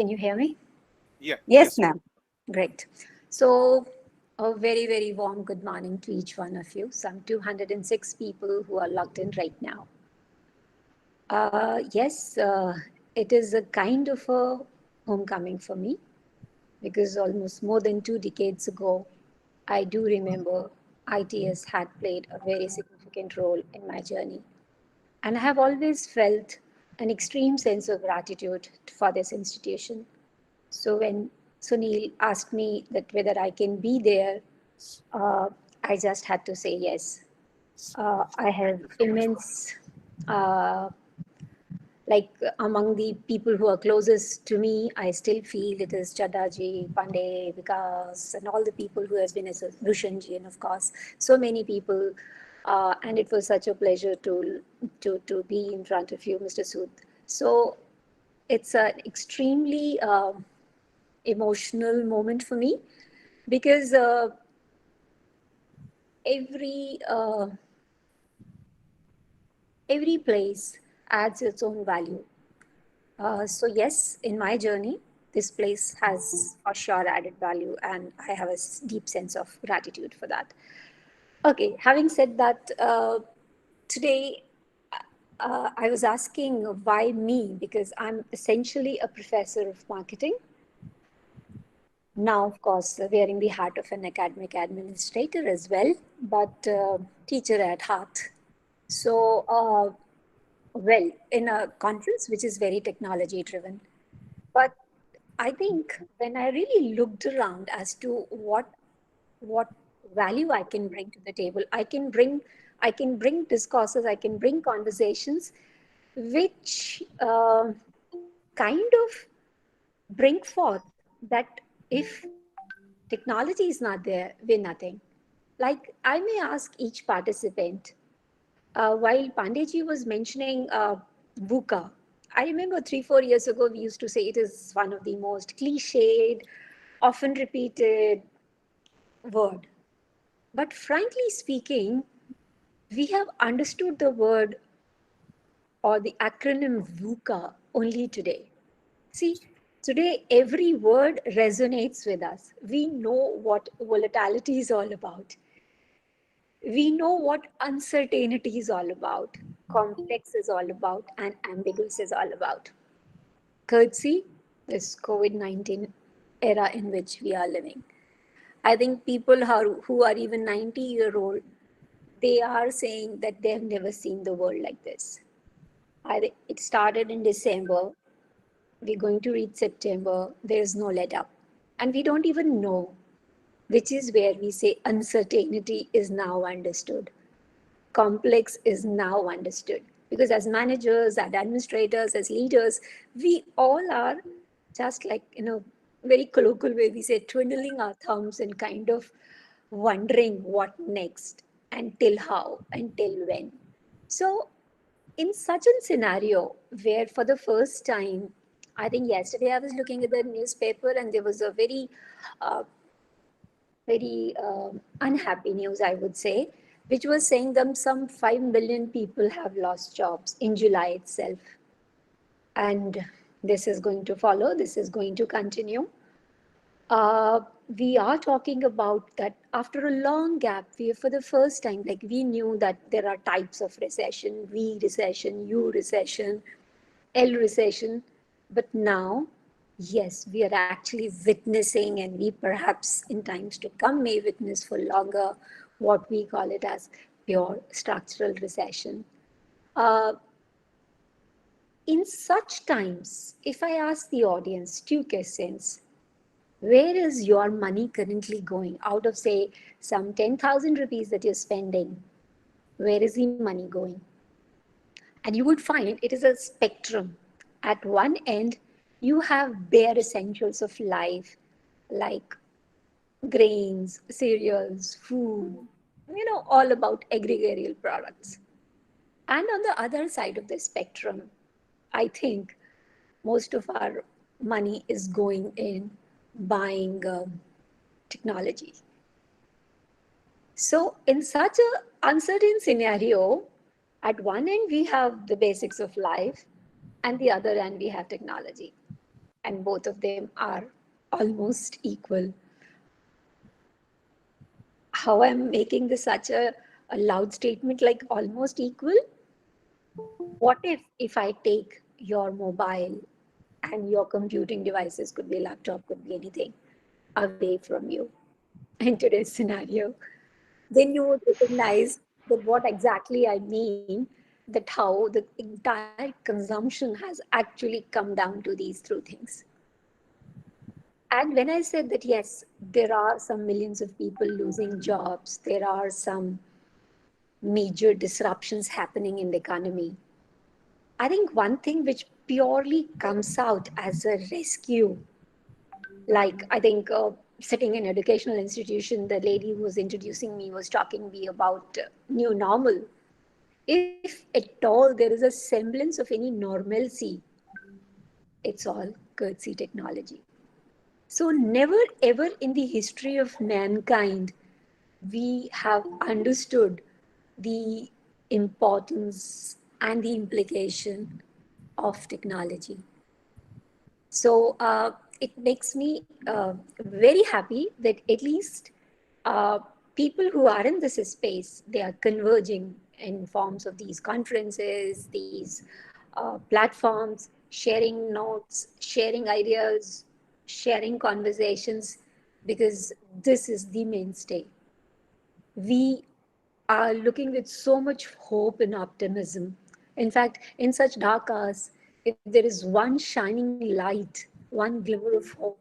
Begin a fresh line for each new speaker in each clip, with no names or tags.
Can you hear me?
Yeah,
Yes,
yes.
ma'am. Great. So, a very, very warm good morning to each one of you. Some 206 people who are logged in right now. Yes, it is a kind of a homecoming for me because almost more than 2 decades ago, I do remember ITS had played a very significant role in my journey. And I have always felt an extreme sense of gratitude for this institution. So when Sunil asked me that whether I can be there, uh, I just had to say yes. I have immense, uh, among the people who are closest to me, I still feel it is Chadaji, Pandey, Vikas, and all the people who has been as Rushanji, and of course, so many people. And it was such a pleasure to be in front of you, Mr. Sood. So it's an extremely emotional moment for me because every uh, every place adds its own value. So yes, in my journey, this place has for sure added value, and I have a deep sense of gratitude for that. Okay, having said that, today I was asking why me because I'm essentially a professor of marketing. Now, of course, wearing the hat of an academic administrator as well, but teacher at heart. So, well, in a conference which is very technology driven. But I think when I really looked around as to what value I can bring to the table, I can bring discourses, I can bring conversations, which kind of bring forth that if technology is not there, we're nothing. Like I may ask each participant, while Pandeyji was mentioning VUCA, I remember 3, 4 years ago we used to say it is one of the most cliched, often repeated word. But frankly speaking, we have understood the word or the acronym VUCA only today. See, today every word resonates with us. We know what volatility is all about. We know what uncertainty is all about, complex is all about, and ambiguous is all about. Courtesy this COVID 19 era in which we are living. I think people who are even 90-year-old, they are saying that they have never seen the world like this. I think it started in December. We're going to reach September. There is no let up. And we don't even know, which is where we say uncertainty is now understood. Complex is now understood. Because as managers, as administrators, as leaders, we all are just like, very colloquial way we say, twiddling our thumbs and kind of wondering what next, until how, until when. So in such a scenario where for the first time, I think yesterday I was looking at the newspaper and there was a uh, very unhappy news, I would say, which was saying that some 5 million people have lost jobs in July itself. And this is going to follow, this is going to continue. Uh, we are talking about that after a long gap, we for the first time, like we knew that there are types of recession, V recession, U recession, L recession, but now, yes, we are actually witnessing, and we perhaps in times to come may witness for longer what we call it as pure structural recession. Uh, in such times, if I ask the audience two questions, where is your money currently going? Out of, say, some 10,000 rupees that you're spending, where is the money going? And you would find it is a spectrum. At one end, you have bare essentials of life, like grains, cereals, food, all about agrarian products. And on the other side of the spectrum, I think most of our money is going in buying technology. So, in such a uncertain scenario, at one end we have the basics of life, and the other end we have technology. and both of them are almost equal. How I'm making this such a loud statement like almost equal? What if I take your mobile and your computing devices, could be a laptop, could be anything, away from you in today's scenario? Then you would recognize that what exactly I mean, that how the entire consumption has actually come down to these three things. And when I said that, yes, there are some millions of people losing jobs, there are some major disruptions happening in the economy. I think one thing which purely comes out as a rescue, like I think sitting in educational institution, the lady who was introducing me was talking me about new normal. If at all there is a semblance of any normalcy, it's all courtesy technology. So never ever in the history of mankind we have understood the importance and the implication of technology. So it makes me very happy that at least uh, people who are in this space, they are converging in forms of these conferences, these platforms, sharing notes, sharing ideas, sharing conversations, because this is the mainstay. We are looking with so much hope and optimism. In fact, in such dark hours, if there is one shining light, one glimmer of hope,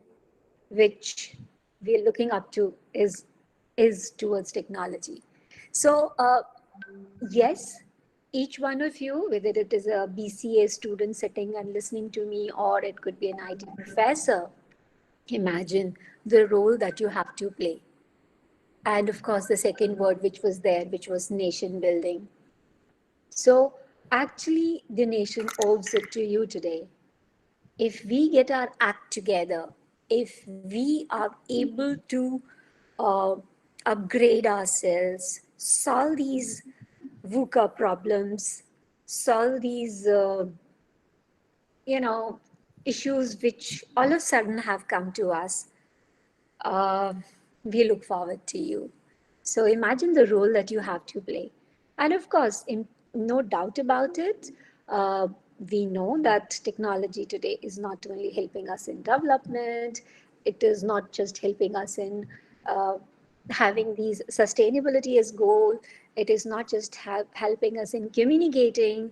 which we are looking up to, is towards technology. So, yes, each one of you, whether it is a BCA student sitting and listening to me, or it could be an IT professor, imagine the role that you have to play. And of course, the second word which was there, which was nation building. So, actually, the nation owes it to you today. If we get our act together, if we are able to uh, upgrade ourselves, solve these VUCA problems, solve these, you know, issues which all of a sudden have come to us, uh, we look forward to you. So imagine the role that you have to play. And of course, no doubt about it, uh, we know that technology today is not only helping us in development, it is not just helping us in uh, having these sustainability as goal, it is not just helping us in communicating,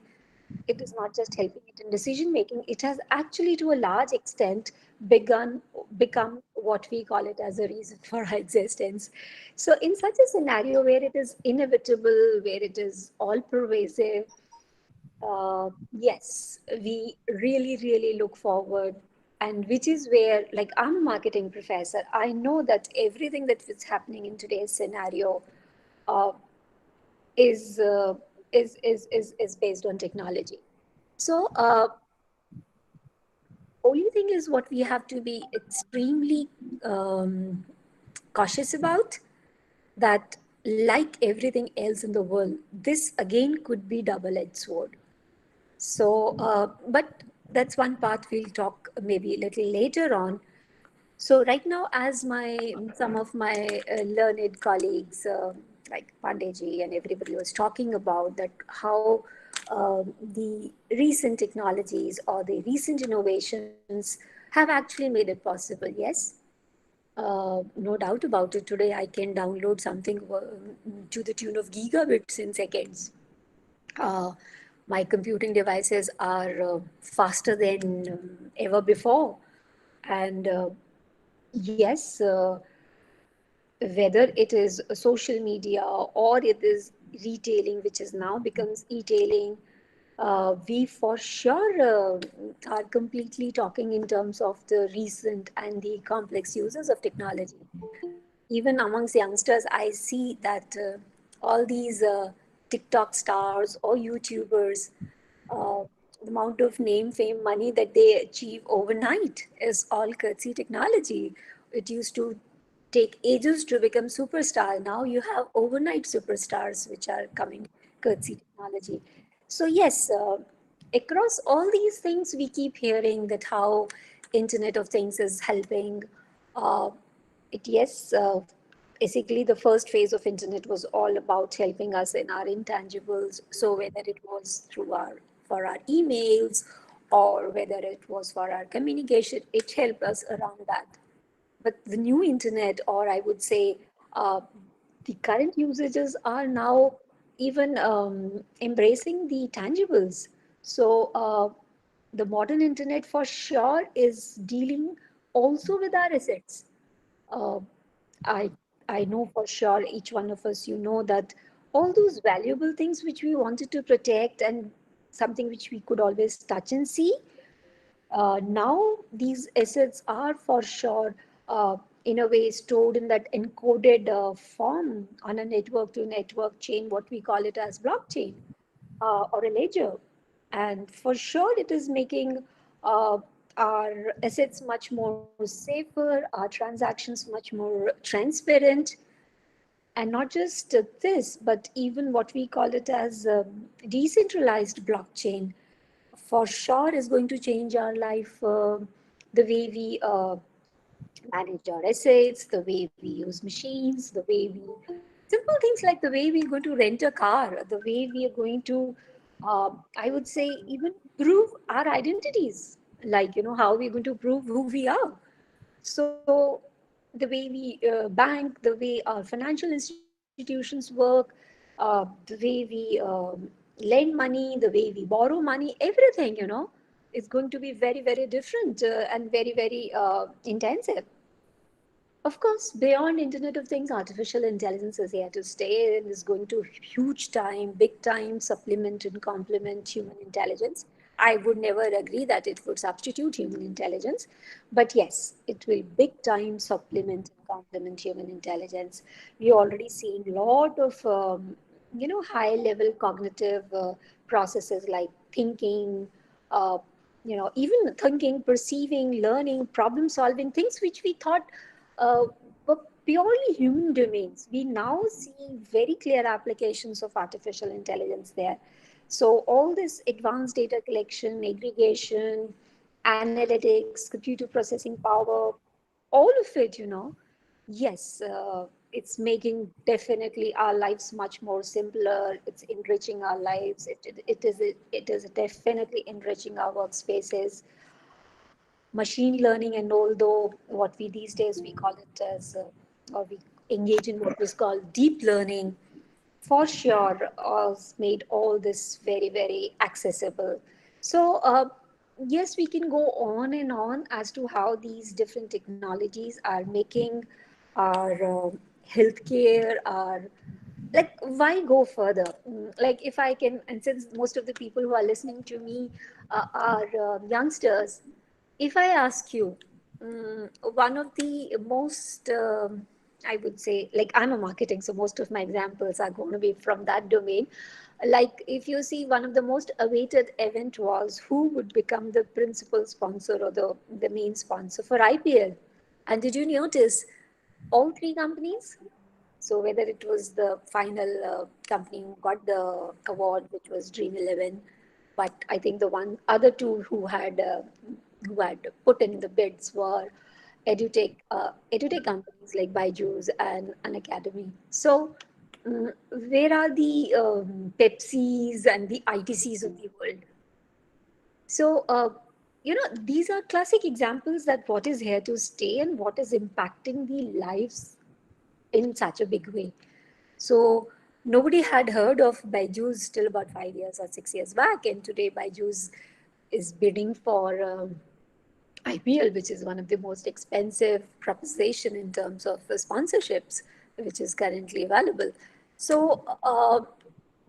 it is not just helping it in decision making, it has actually to a large extent begun become what we call it as a reason for our existence. So in such a scenario where it is inevitable, where it is all pervasive, yes, we really look forward. And which is where, like, I'm a marketing professor, I know that everything that is happening in today's scenario uh, is, uh, is based on technology. So, only thing is what we have to be extremely um, cautious about, that like everything else in the world, this again could be double-edged sword. So, but that's one part we'll talk maybe a little later on. So right now, as my some of my learned colleagues like Pandeyji and everybody was talking about that how the recent technologies or the recent innovations have actually made it possible. Yes, no doubt about it. Today, I can download something to the tune of gigabits in seconds. Uh, my computing devices are faster than ever before, and yes, whether it is social media or it is retailing, which is now becomes e-tailing, we for sure are completely talking in terms of the recent and the complex uses of technology. Even amongst youngsters, I see that all these TikTok stars or YouTubers, uh, the amount of name, fame, money that they achieve overnight is all courtesy technology. It used to take ages to become superstar. Now you have overnight superstars which are coming courtesy technology. So yes, across all these things, we keep hearing that how Internet of Things is helping. Uh, yes, basically the first phase of internet was all about helping us in our intangibles. So whether it was through our for our emails or whether it was for our communication, it helped us around that. But the new internet, or I would say, uh, the current usages are now even embracing the tangibles. So the modern internet for sure is dealing also with our assets. uh, I I know for sure each one of us, you know that all those valuable things which we wanted to protect and something which we could always touch and see, now these assets are for sure in a way stored in that encoded form on a network to network chain, what we call it as blockchain or a ledger. And for sure, it is making uh, our assets much more safer, our transactions much more transparent, and not just this, but even what we call it as decentralized blockchain for sure is going to change our life, the way we manage our assets, the way we use machines, the way we simple things like the way we're going to rent a car, the way we are going to, I would say, even prove our identities, like how we're going to prove who we are. So the way we bank, the way our financial institutions work, the way we lend money, the way we borrow money, everything, is going to be very, very different and very, very intensive. Of course, beyond Internet of Things, artificial intelligence is here to stay and is going to huge time, big time supplement and complement human intelligence. I would never agree that it would substitute human intelligence, but yes, it will big time supplement and complement human intelligence. We already seen a lot of high level cognitive processes like thinking, uh, even thinking, perceiving, learning, problem solving, things which we thought uh, were purely human domains. We now see very clear applications of artificial intelligence there. So, all this advanced data collection, aggregation, analytics, computer processing power, all of it, yes, it's making definitely our lives much more simpler. It's enriching our lives. It is definitely enriching our workspaces. Machine learning, and although what we these days we call it as or we engage in what was called deep learning, for sure has made all this very, very accessible. So yes, we can go on and on as to how these different technologies are making our healthcare, our, like, why go further. Like, if I can, and since most of the people who are listening to me are youngsters, if I ask you, one of the most, I would say, like, I'm a marketing, so most of my examples are going to be from that domain. Like, if you see, one of the most awaited event was who would become the principal sponsor or the main sponsor for IPL. And did you notice all three companies? So whether it was the final company who got the award, which was Dream 11, but I think the one other two who had put in the bids were edutech companies like Byju's and an academy. So where are the Pepsis and the ITCs of the world? So these are classic examples that what is here to stay and what is impacting the lives in such a big way. So nobody had heard of Byju's till about 5 years or 6 years back, and today Byju's is bidding for IPL, which is one of the most expensive proposition in terms of sponsorships, which is currently available. So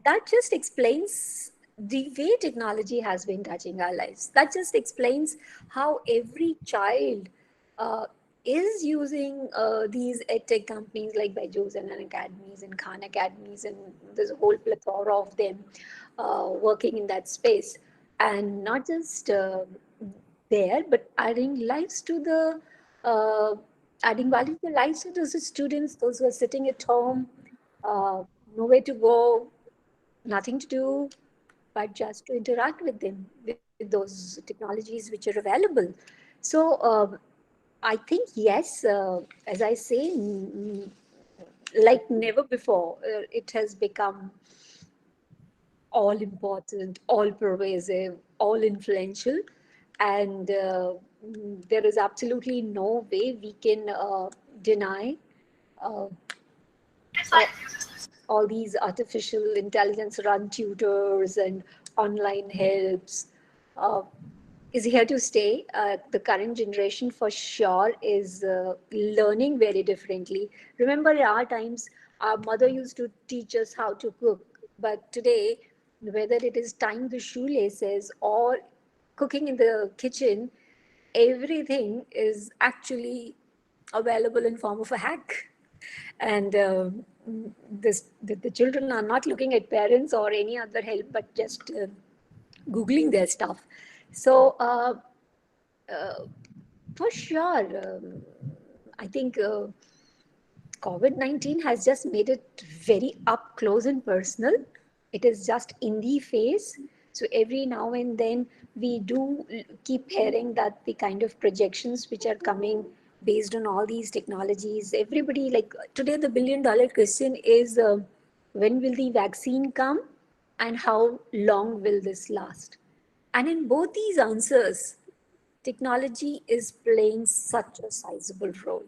that just explains the way technology has been touching our lives. That just explains how every child uh, is using these edtech companies like Byju's and Academies and Khan Academies, and there's a whole plethora of them working in that space. And not just there, but uh, adding value to the lives of those students, those who are sitting at home, uh, nowhere to go, nothing to do, but just to interact with them, with those technologies which are available. So I think, yes, as I say, like never before, it has become all important, all pervasive, all influential. And there is absolutely no way we can deny uh, all, all these artificial intelligence run tutors and online helps uh, is here to stay. The current generation for sure is learning very differently. Remember, in our times, our mother used to teach us how to cook, but today, whether it is tying the shoelaces or cooking in the kitchen, everything is actually available in form of a hack. And the children are not looking at parents or any other help, but just googling their stuff. So uh, for sure, I think COVID-19 has just made it very up close and personal. It is just in the face. So every now and then we do keep hearing that the kind of projections which are coming based on all these technologies. Everybody, like today, the $1 billion question is when will the vaccine come and how long will this last? And in both these answers, technology is playing such a sizable role.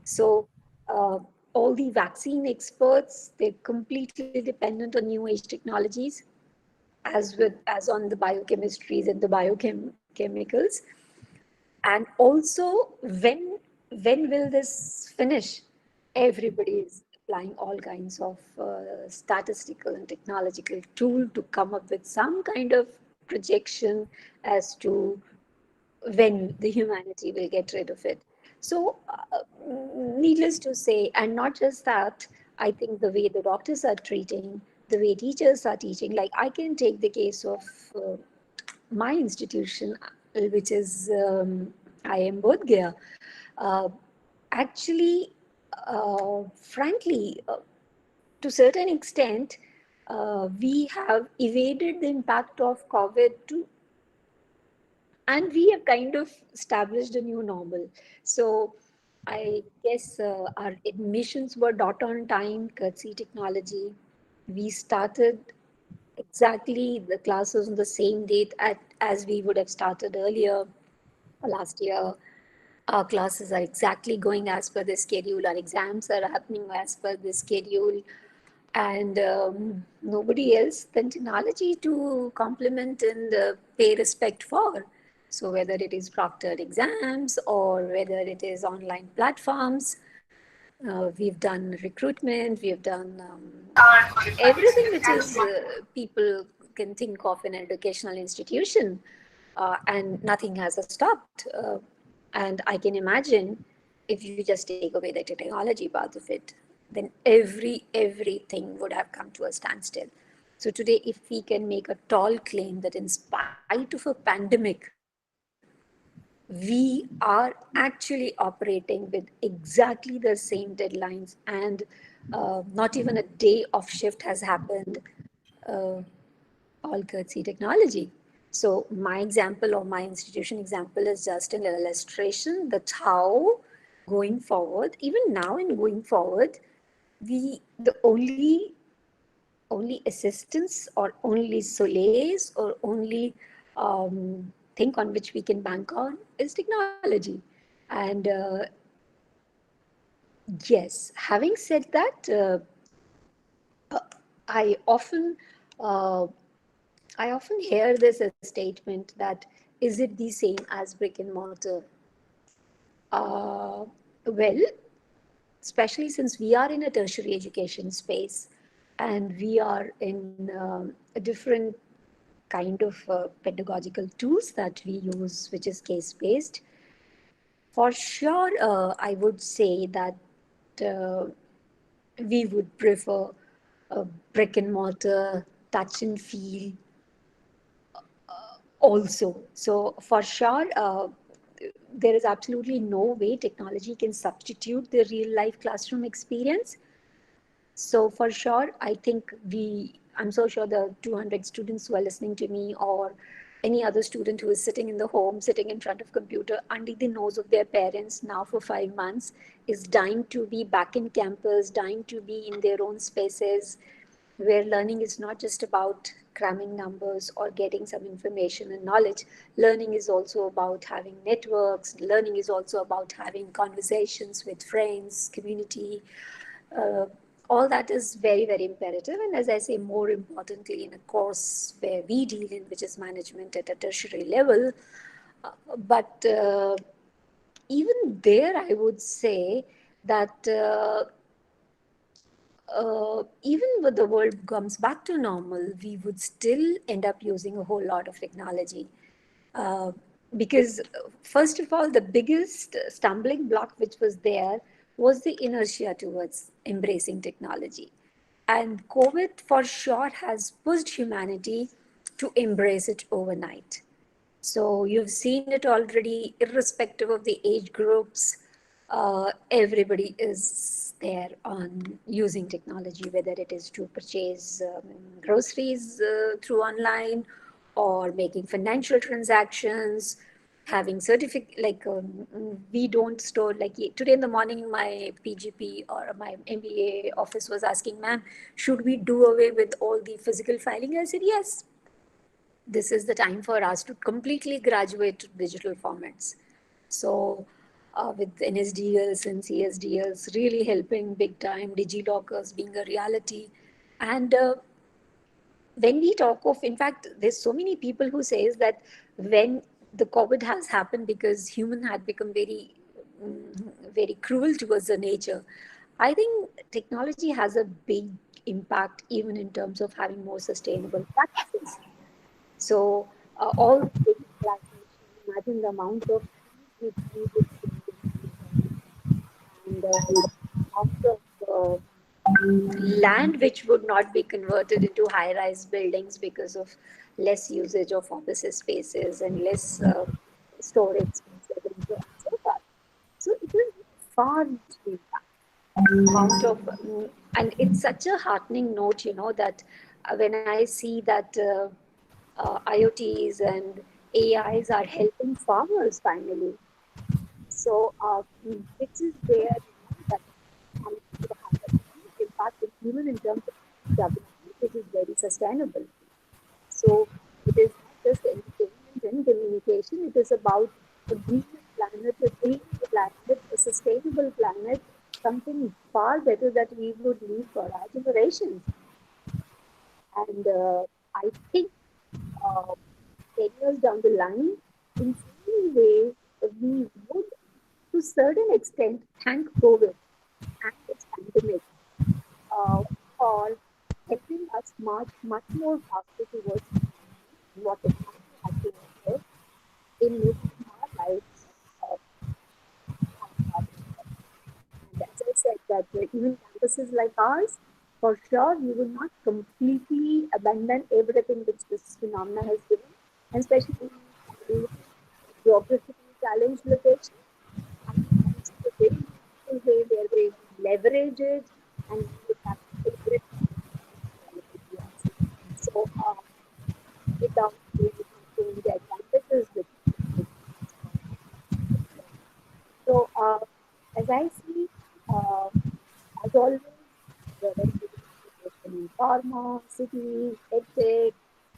So uh, all the vaccine experts, they're completely dependent on new age technologies, as on the biochemistries and the biochemicals. And also, when will this finish? Everybody is applying all kinds of statistical and technological tool to come up with some kind of projection as to when the humanity will get rid of it. So, needless to say, and not just that, I think the way the doctors are treating, the way teachers are teaching, like I can take the case of my institution, which is IIM Bodh Gaya. Uh, Actually, frankly, to certain extent, we have evaded the impact of COVID to, and we have kind of established a new normal. So I guess our admissions were dot on time, courtesy technology. We started exactly the classes on the same date as we would have started earlier last year. Our classes are exactly going as per the schedule. Our exams are happening as per the schedule. And nobody else than technology to complement and pay respect for. So whether it is proctored exams or whether it is online platforms, we've done recruitment, we've done everything which is people can think of in an educational institution, and nothing has stopped. And I can imagine if you just take away the technology part of it, then everything would have come to a standstill. So today, if we can make a tall claim that in spite of a pandemic, we are actually operating with exactly the same deadlines, and not even a day of shift has happened, uh, all courtesy technology. So my example or my institution example is just an illustration that how going forward, even now and going forward, the only assistance or only solace or only thing on which we can bank on is technology. And yes, having said that, I often uh, I often hear this a statement that is it the same as brick and mortar? Well, especially since we are in a tertiary education space and we are in a different kind of pedagogical tools that we use, which is case based. For sure, I would say that uh, we would prefer a brick and mortar touch and feel also. So for sure, there is absolutely no way technology can substitute the real life classroom experience. So for sure, I think we I'm so sure the 200 students who are listening to me, or any other student who is sitting in the home, sitting in front of computer under the nose of their parents now for 5 months, is dying to be back in campus, dying to be in their own spaces, where learning is not just about cramming numbers or getting some information and knowledge. Learning is also about having networks. Learning is also about having conversations with friends, community. Uh, all that is very, very imperative. And as I say, more importantly, in a course where we deal in, which is management at a tertiary level. But even there, I would say that even when the world comes back to normal, we would still end up using a whole lot of technology. Uh, because, first of all, the biggest stumbling block which was there was the inertia towards embracing technology. And COVID for sure has pushed humanity to embrace it overnight. So you've seen it already, irrespective of the age groups. Everybody is there on using technology, whether it is to purchase groceries through online, or making financial transactions, having certificate, like we don't store, like today in the morning my PGP or my MBA office was asking, ma'am, should we do away with all the physical filing? I said yes, this is the time for us to completely graduate to digital formats. So, with NSDLs and CSDLs really helping big time, DigiLockers being a reality. And when we talk of, in fact, there's so many people who says that when the COVID has happened because human had become very, very cruel towards the nature. I think technology has a big impact even in terms of having more sustainable practices. So all the digitalization, imagine the amount of trees which we would save in terms, and amount of land which would not be converted into high-rise buildings because of less usage of office spaces and less storage spaces and so on and so forth. So it will far-reaching impact. Amount of, and it's such a heartening note, that when I see that IoTs and AIs are helping farmers finally. So, which is where that technology would have a huge impact, even in terms of development, which is very sustainable. So, it is not just entertainment and communication. It is about a greener planet, a cleaner planet, a sustainable planet, something far better that we would leave for our generations. And I think uh, 10 years down the line, in so many ways, we would, to a certain extent, thank COVID and its pandemic uh, for helping us march much more faster towards what technology has to offer in making our lives uh, much better. And as I said, that even campuses like ours, for sure, we will not completely abandon everything which this phenomena has given, and especially in geographically challenged locations. I think this is a very beautiful way where we leverage it and we would have favorite available to us. So, without really thinking the advantages which comes from it. So, as I see, uh, as always, whether it is education in pharma, cities, edtech,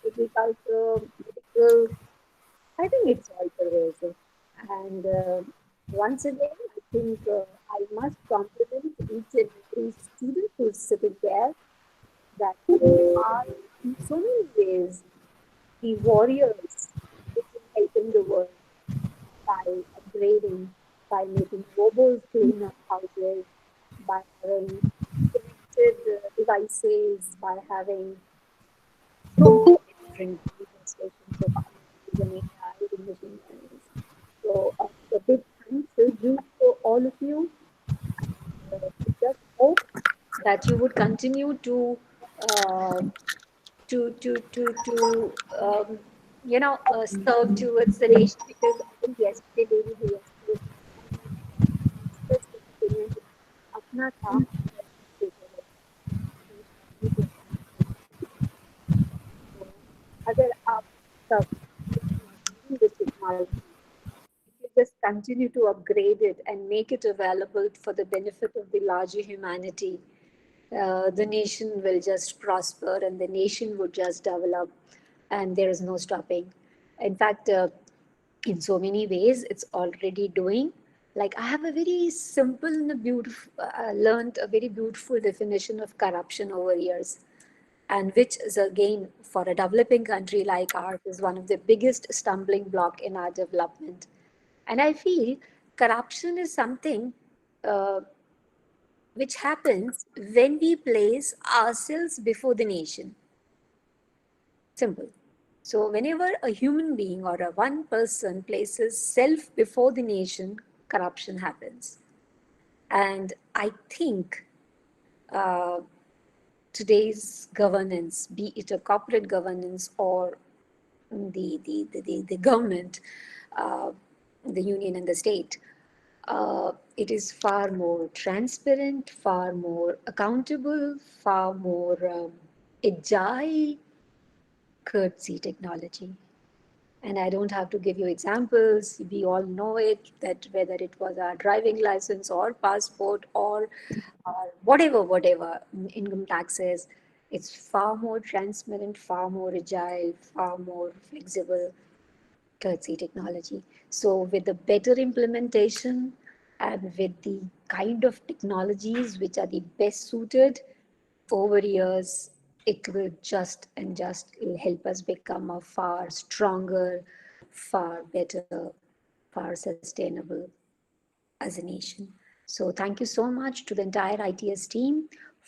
agriculture, medical, I think it's all pervasive. And once again, I think I must compliment each and every student who's sitting there, that they are in so many ways the warriors which are helping the world by upgrading, by making robots clean up houses, by having connected devices, by having so many different manifestations of IoTs and AI in machine learning. So a big thanks is due to all of you. We just hope that you would continue uh, to serve towards the nation, because I think yesterday, day before yesterday, one of my friends expressed his opinion that अपना काम अपना देते रहो. technology, if you just continue to upgrade it and make it available for the benefit of the larger humanity, the nation will just prosper and the nation would just develop, and there is no stopping. In fact, in so many ways, it's already doing. Like, I have a very simple and a beautiful, learned a very beautiful definition of corruption over years, and which is again for a developing country like ours is one of the biggest stumbling block in our development. And I feel corruption is something uh, which happens when we place ourselves before the nation. Simple. So, whenever a human being or a one person places self before the nation, corruption happens. And I think uh, today's governance, be it a corporate governance or the government, uh, the union and the state, it is far more transparent, far more accountable, far more agile, courtesy technology. And I don't have to give you examples. We all know it, that whether it was our driving license or passport or whatever, income taxes, it's far more transparent, far more agile, far more flexible, courtesy technology. So, with the better implementation and with the kind of technologies which are the best suited over years, it will just and just help us become a far stronger, far better, far sustainable as a nation. So, thank you so much to the entire ITS team